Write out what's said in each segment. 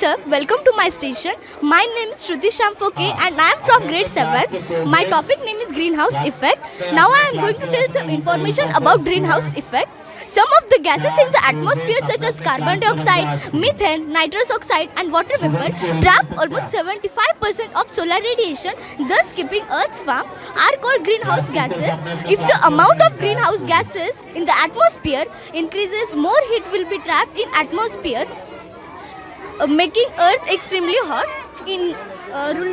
sir, welcome to my station. My name is Shruti Shamfoke and I am from grade 7. My topic name is greenhouse effect. Now I am going to tell some information about greenhouse effect. Some of the gases in the atmosphere such as carbon dioxide, methane, nitrous oxide and water vapor trap almost 75% of solar radiation, thus keeping Earth's warm, are called greenhouse gases. If the amount of greenhouse gases in the atmosphere increases, more heat will be trapped in atmosphere, making Earth extremely hot.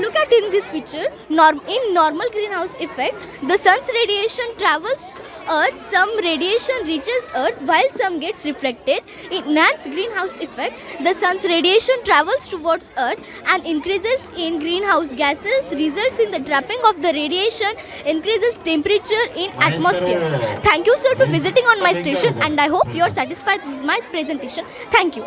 Look at in this picture. In normal greenhouse effect, the sun's radiation travels Earth. Some radiation reaches Earth while some gets reflected. In enhanced greenhouse effect, the sun's radiation travels towards Earth and increases in greenhouse gases, results in the trapping of the radiation, increases temperature in atmosphere. Thank you, sir, to visiting on my station, and I hope you are satisfied with my presentation. Thank you.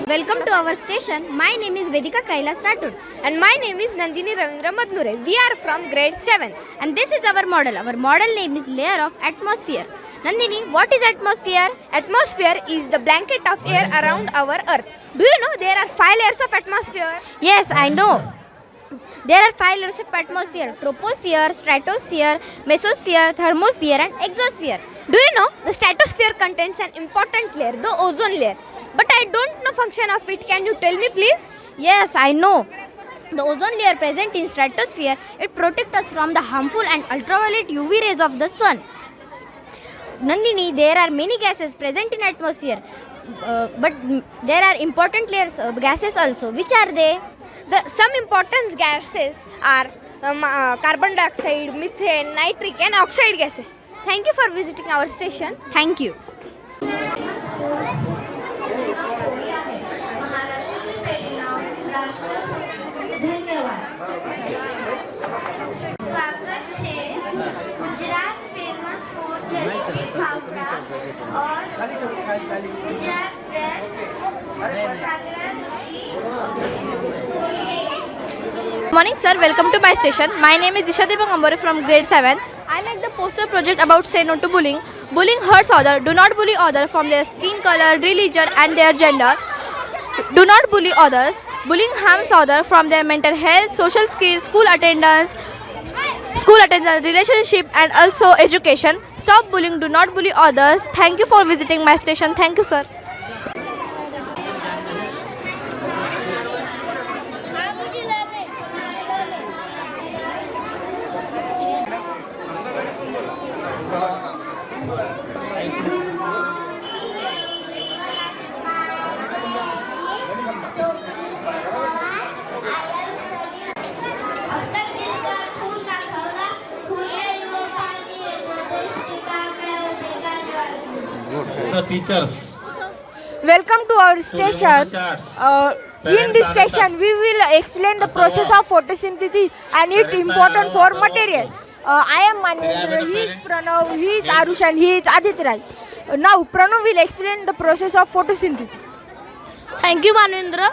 Welcome to our station. My name is Vedika Kailas Rathod. And my name is Nandini Ravindra Madnure. We are from grade 7. And this is our model. Our model name is layer of atmosphere. Nandini, what is atmosphere? Atmosphere is the blanket of air around our earth. Do you know there are 5 layers of atmosphere? Yes, I know. There are 5 layers of atmosphere: troposphere, stratosphere, mesosphere, thermosphere and exosphere. Do you know the stratosphere contains an important layer, the ozone layer? But I don't know function of it. Can you tell me please? Yes, I know. The ozone layer present in stratosphere, it protects us from the harmful and ultraviolet UV rays of the sun. Nandini, there are many gases present in atmosphere, but there are important layers of gases also. Which are they? Some important gases are carbon dioxide, methane, nitric and oxide gases. Thank you for visiting our station. Thank you. स्वागत है Gujarat famous food jalebi fafda और Gujarat dress ghagra Morning sir, welcome to my station. My name is Disha Debangambore from grade 7. I make the poster project about say no to bullying. Bullying hurts others. Do not bully others from their skin color, religion and their gender. Do not bully others. Bullying harms others from their mental health, social skills, school attendance, relationship and also education. Stop bullying. Do not bully others. Thank you for visiting my station. Thank you sir. The teachers. Welcome to our station. In this station, we will explain the process of photosynthesis and its important for material. I am Manendra, he is Pranav, he is Arush and he is Aditya Rai. Now, Pranav will explain the process of photosynthesis. Thank you, Manendra.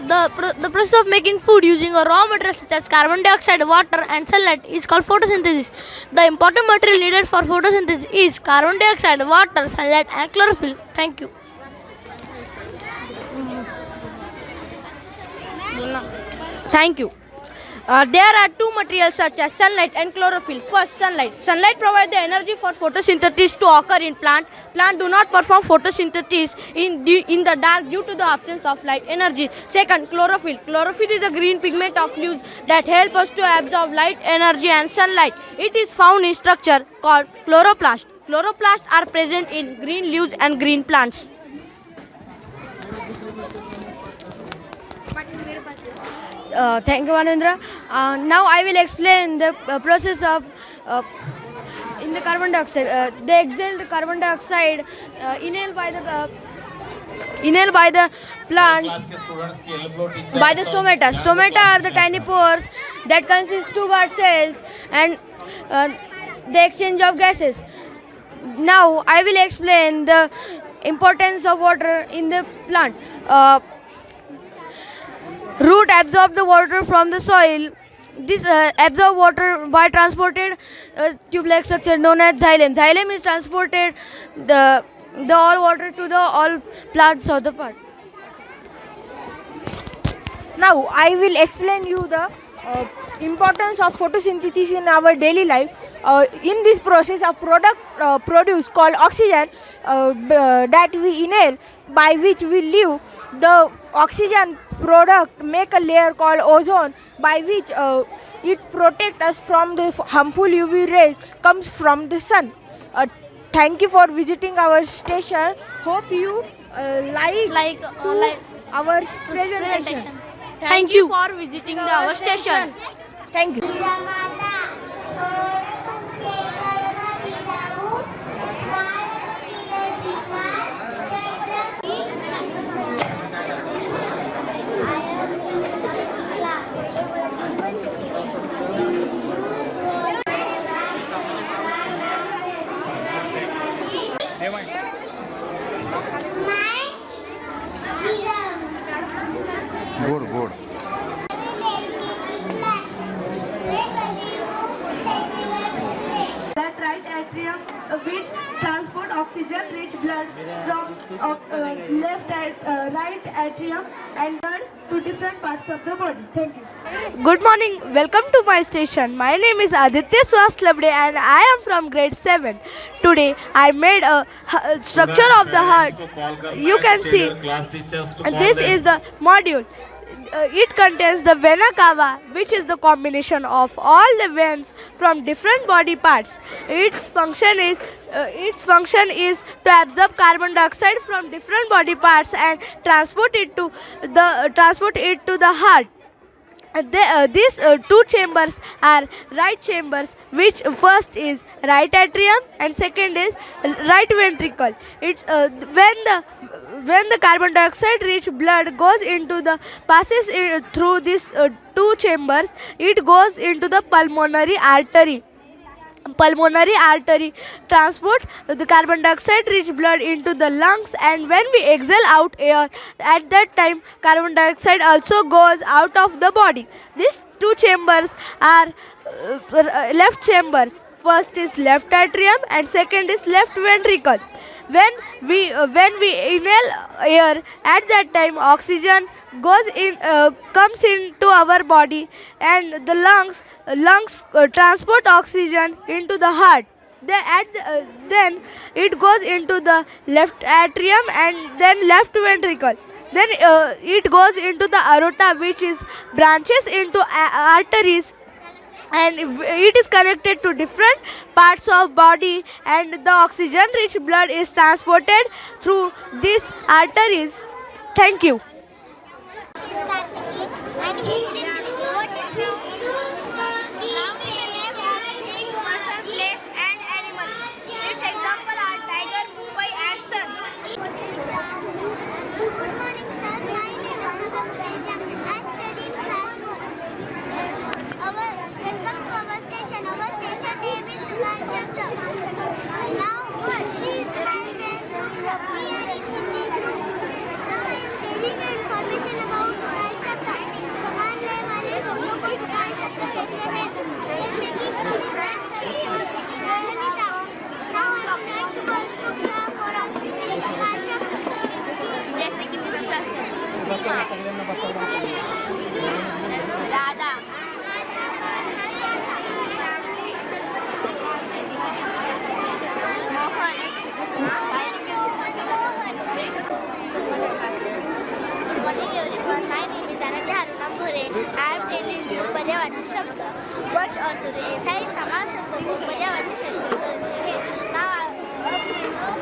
The process of making food using a raw material such as carbon dioxide, water and sunlight is called photosynthesis. The important material needed for photosynthesis is carbon dioxide, water, sunlight and chlorophyll. Thank you. Thank you. There are two materials such as sunlight and chlorophyll. First, sunlight. Sunlight provides the energy for photosynthesis to occur in plant. Plant do not perform photosynthesis in the dark due to the absence of light energy. Second, chlorophyll. Chlorophyll is a green pigment of leaves that help us to absorb light energy and sunlight. It is found in structure called chloroplast. Chloroplasts are present in green leaves and green plants. Thank you, Manindra. Now I will explain the process of in the carbon dioxide. They exhale the carbon dioxide inhaled by the plants class के students की help low teacher by the stomata. Stomata are the tiny pores that consist two guard cells and the exchange of gases. Now I will explain the importance of water in the plant. Root absorb the water from the soil. This absorb water by transported tube-like structure known as xylem. Xylem is transported the all water to the all plants of the part. Now I will explain you the importance of photosynthesis in our daily life. In this process, a product produced called oxygen that we inhale, by which we live. The oxygen product make a layer called ozone, by which it protects us from the harmful UV rays comes from the sun. Thank you for visiting our station. Hope you like our presentation. Thank you for visiting our station. Thank you. Good good That right atrium which transport oxygen rich blood from right atrium and blood to different parts of the body. Thank you. Good morning. Welcome to my station. My name is Aditya Swastlabde and I am from grade 7. Today I made a structure of the heart. You can see this is the module. It contains the vena cava, which is the combination of all the veins from different body parts. Its function is to absorb carbon dioxide from different body parts and transport it to the heart. These two chambers are right chambers, which first is right atrium and second is right ventricle. It's when the carbon dioxide rich blood goes into the passes through these two chambers, it goes into the pulmonary artery. Pulmonary artery transport the carbon dioxide rich blood into the lungs, and when we exhale out air, at that time carbon dioxide also goes out of the body. These two chambers are left chambers. First is left atrium and second is left ventricle. When we inhale air, at that time oxygen comes into our body, and the lungs transport oxygen into the heart. Then it goes into the left atrium and then left ventricle. Then it goes into the aorta, which is branches into arteries, and it is connected to different parts of body, and the oxygen rich blood is transported through these arteries. Thank you. I am telling you पर्यावाचक शब्द वच और तुरे ऐसा ही समान शब्दों को पर्यावाचक शब्द करते हैं. Now Now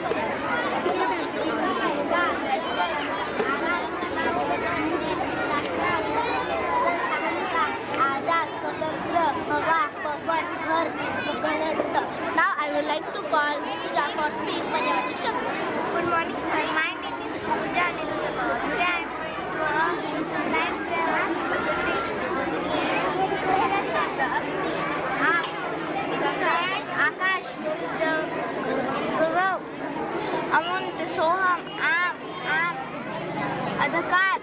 I would like to call Pooja for speak पर्यावरण शब्द. Good morning, sir. My name is Pooja Aniruddha. Today I am going to आकाश गौरव अमंत सोहम आम अधिकार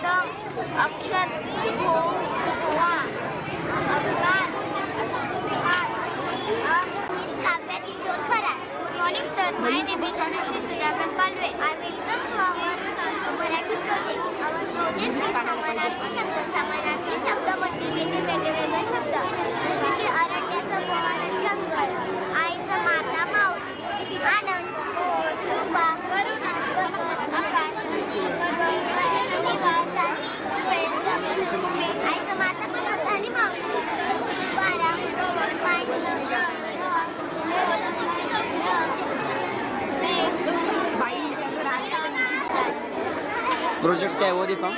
दम अक्षर हुआ अधिकार काव्या किशोर खरा. Good morning, sir. My name is Anushree Sudhakar Palve. I welcome to our Marathi project. Our project is समानार्थी शब्द. समानार्थी शब्द म्हणजे त्याचे वेगवेगळे शब्द जसे की अरण्याचं वन, जंगल, आईचं माता माऊली, आनंद, बोध, कृपा, करुणा, गगन, आकाश, नदी, पर्वत, निवास, वेळ, जमीन, भूमी. आईचं माता पण होतं आणि माऊली. वारा, गवत, पाणी, जल, प्रोजेक्ट क्या है वो दिखाओ.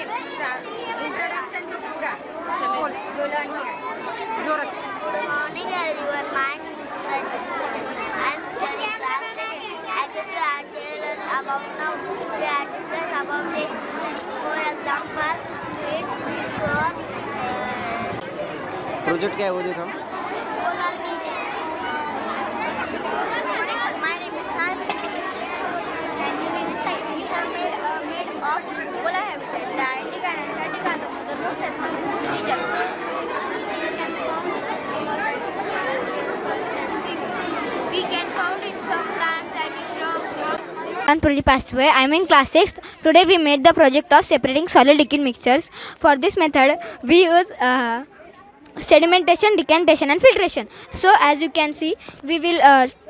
Introduction to Pura. Good morning, everyone. My name is I am studying class 2nd. I get to tell us about now. We are discussing about the students. For example, sweets, for project क्या है वो दिखाओ. polar beach. Good morning, sir. My name is Sai. We have made of polar habitat. The Antarctica and Antarctica, the mothermost has regions. We can count in some plants that is shrubs. I'm Pradeep Asway. I'm in class 6th. Today we made the project of separating solid liquid mixtures. For this method, we use sedimentation, decantation and filtration. So as you can see, we will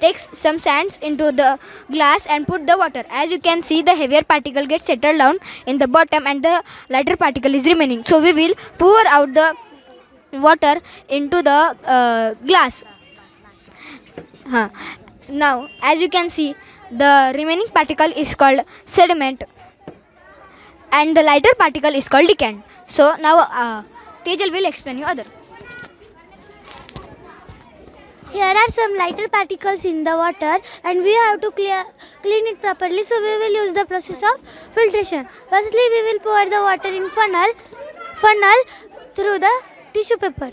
take some sands into the glass and put the water. As you can see, the heavier particle gets settled down in the bottom and the lighter particle is remaining. So we will pour out the water into the glass. Now as you can see, the remaining particle is called sediment and the lighter particle is called decant. So now Tejal will explain you other. Here are some lighter particles in the water and we have to clean it properly, so we will use the process of filtration. Firstly, we will pour the water in funnel through the tissue paper.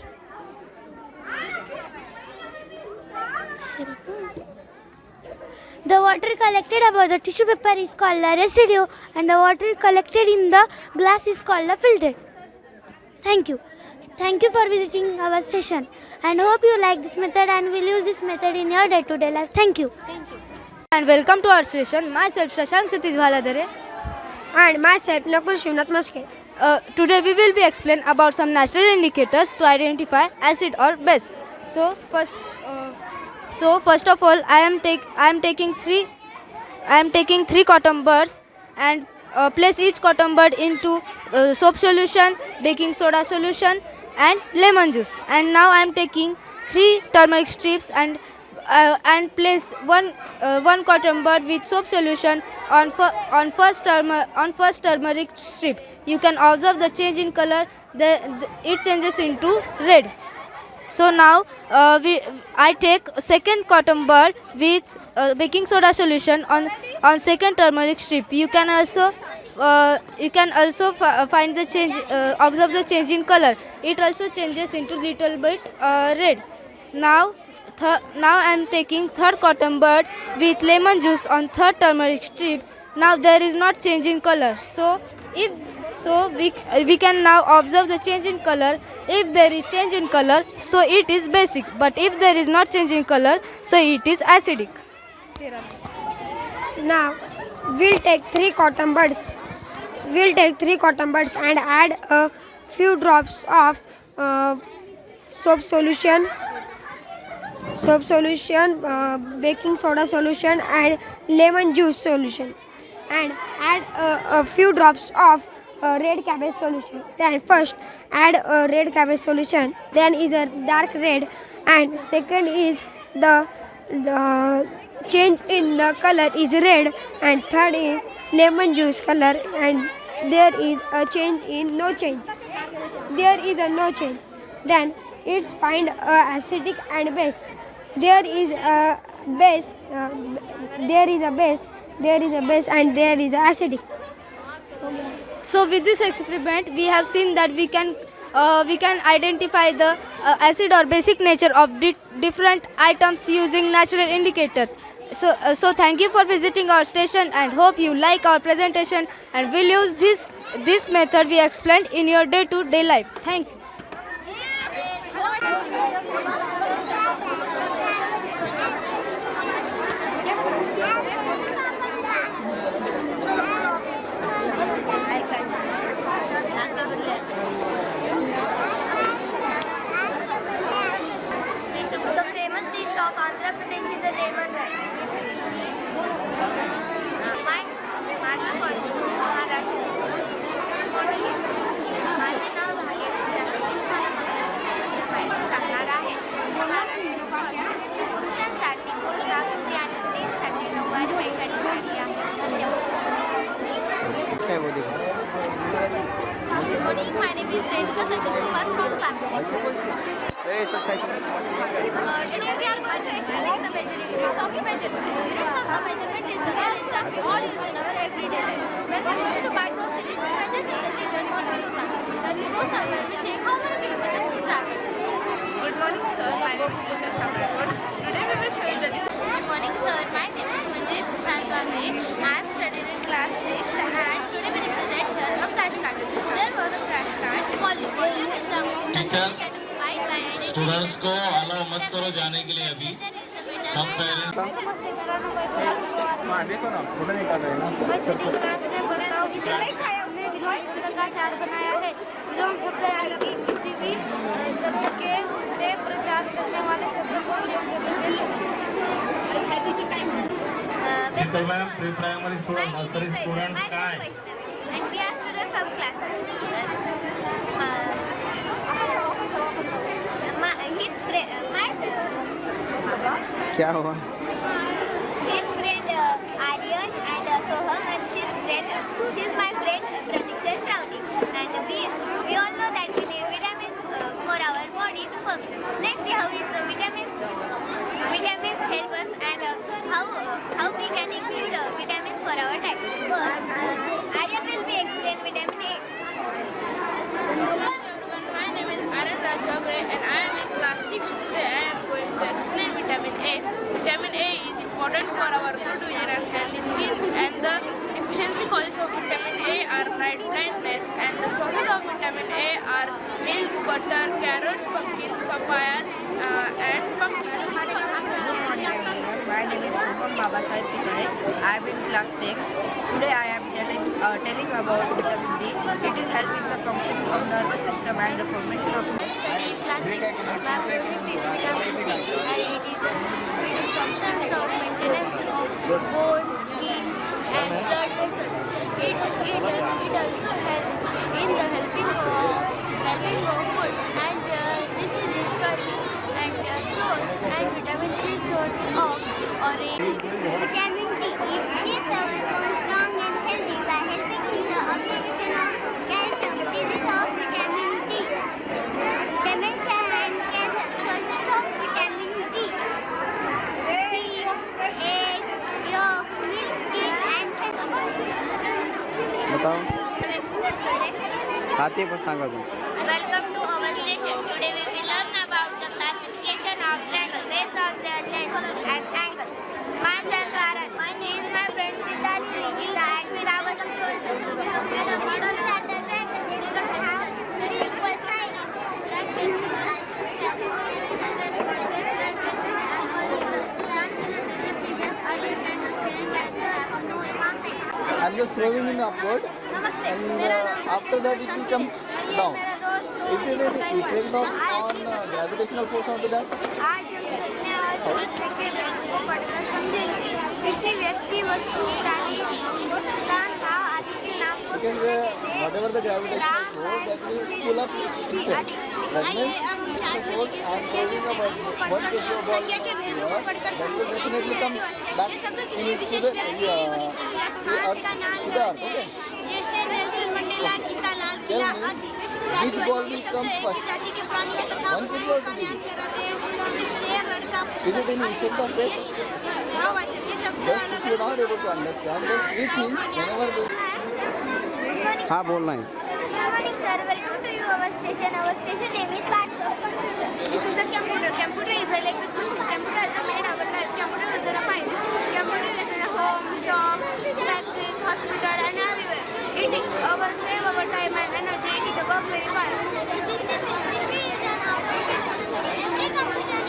The water collected above the tissue paper is called the residue and the water collected in the glass is called the filtrate. Thank you. Thank you for visiting our station and hope you like this method and will use this method in your day-to-day life. Thank you. And welcome to our station. Myself Shashank Satish Bhaladare. And myself, Nakul Shivnath Maske. Today we will be explain about some natural indicators to identify acid or base. So first of all, I am taking three cotton buds and place each cotton bud into soap solution, baking soda solution and lemon juice. And now I am taking 3 turmeric strips and place one cotton bud with soap solution on first turmeric strip. You can observe the change in color. It changes into red. So now I take second cotton bud with baking soda solution on second turmeric strip. You can also find the change, observe the change in color. It also changes into little bit red. Now I am taking third cotton bud with lemon juice on third turmeric strip. Now there is not change in color. So we can now observe the change in color. If there is change in color, so it is basic. But if there is not change in color, so it is acidic. Now we'll take 3 cotton buds. And add a few drops of soap solution, baking soda solution and lemon juice solution, and add a few drops of red cabbage solution. Then first add a red cabbage solution, then is a dark red, and second is the change in the color is red, and third is lemon juice color, and there is a change in no change. There is a no change. Then it's find acidic and base. There is a base. There is a base. There is a base, and there is a acidic. So with this experiment, we have seen that we can identify the acid or basic nature of different items using natural indicators. So thank you for visiting our station, and hope you like our presentation and will use this method we explained in your day-to-day life. Thank you. The famous dish of Andhra Pradesh is the lemon rice. माझं college Maharashtra. माझे नाव भाग्यश्री आहे. मी तुम्हाला माहिती सांगणार आहे. महाराष्ट्र पुरुषांसाठी पोशाख आणि स्त्रियांसाठी नऊवारी पैठणी साडी आहे. क्या है वो दिखाओ. Good morning, my name is Renuka Sachin Kumar from class 6. Hey, it's exciting. Today we are going to explain the measuring units of the measurement. Units of the measurement is the knowledge that we all use in our everyday life. When we are going to buy groceries, we measure in the liters or kilograms. When we go somewhere, we check how many kilometers to travel. Good morning, sir. My name is Tisha Shamrakot. Today we will show you the Good morning, sir. My name is Manjeet Prashant Gandhi. I am studying in class 6 and today we represent here a flashcard. There was a flashcard. Volume is the amount that Teachers, we can divide by any students को allow मत करो जाने के लिए अभी. सब parents शब्द का चार्ट बनाया है. विलोम शब्द यानी कि किसी भी शब्द के उल्टे प्रचार करने वाले शब्द को विलोम शब्द कहते हैं. Sheetal ma'am, pre primary student, nursery students का है. And we are students from class. क्या हुआ. His friend Aryan and Soham, and she's my friend Pratiksha Shravani. And we all know that we need vitamins for our body to function. Let's see how vitamins help us and how we can include vitamins for our diet. First, Aryan will be explain vitamin A. My name is Aryan Rajbagre and I am in class 6. Today I am going to explain vitamin A. Vitamin A is important for our good vision and healthy skin, and the deficiency causes of vitamin A are night blindness, and the sources of vitamin A are milk, butter, carrots, pumpkins, papayas, and pumpkins. My name is Subham Babasaheb Pitare. I am in class 6. Today I am telling about vitamin D. It is helping the functioning of nervous system and the formation of Study plastic vitamin C, and it is functions of maintenance of bone, skin, and blood vessels. It also helps in the helping of food, and this is discovery and source and vitamin C source of orange. Vitamin D keeps our bones strong and healthy by helping in the absorption of calcium. Disease of vitamin D. Dementia and cancer. Sources of vitamin D. Fish, egg, yolk, milk, tea, and बताओ. खाते पर सांगा तुम. Welcome to our station. Today we will learn about the classification of triangles based on their length and angle. Myself, Aran. She is my friend Siddharth. In the acid, I was told that the triangle have three equal sides. That is I'm just throwing him upward, and after that it will come down. Is there any effect of on gravitational force onto that? आज हम सुनने और समझने के को पढ़कर समझेंगे. किसी व्यक्ति, वस्तु, प्राणी, स्थान, भाव आदि के नाम को Because whatever the gravitational force that will pull up insect. That means suppose I am throwing a one kg of ball here, that will definitely come back into the earth, okay? Tell me, which ball will come first? 1 kg or 2 kg? Is it any effect of it? Just if you are not able to understand, then we think whenever they... हाँ बोलना है. Good morning, sir. Welcome to you, our station. Our station name is Parts of Computer. This is a computer. Computer is like this machine. Computer has made our life. Computer is in a mind. Computer is in a home, shop, factories, hospital, and everywhere. It is save our time and energy. It is a work very fast. This is CPU. CPU is an operating system. Every computer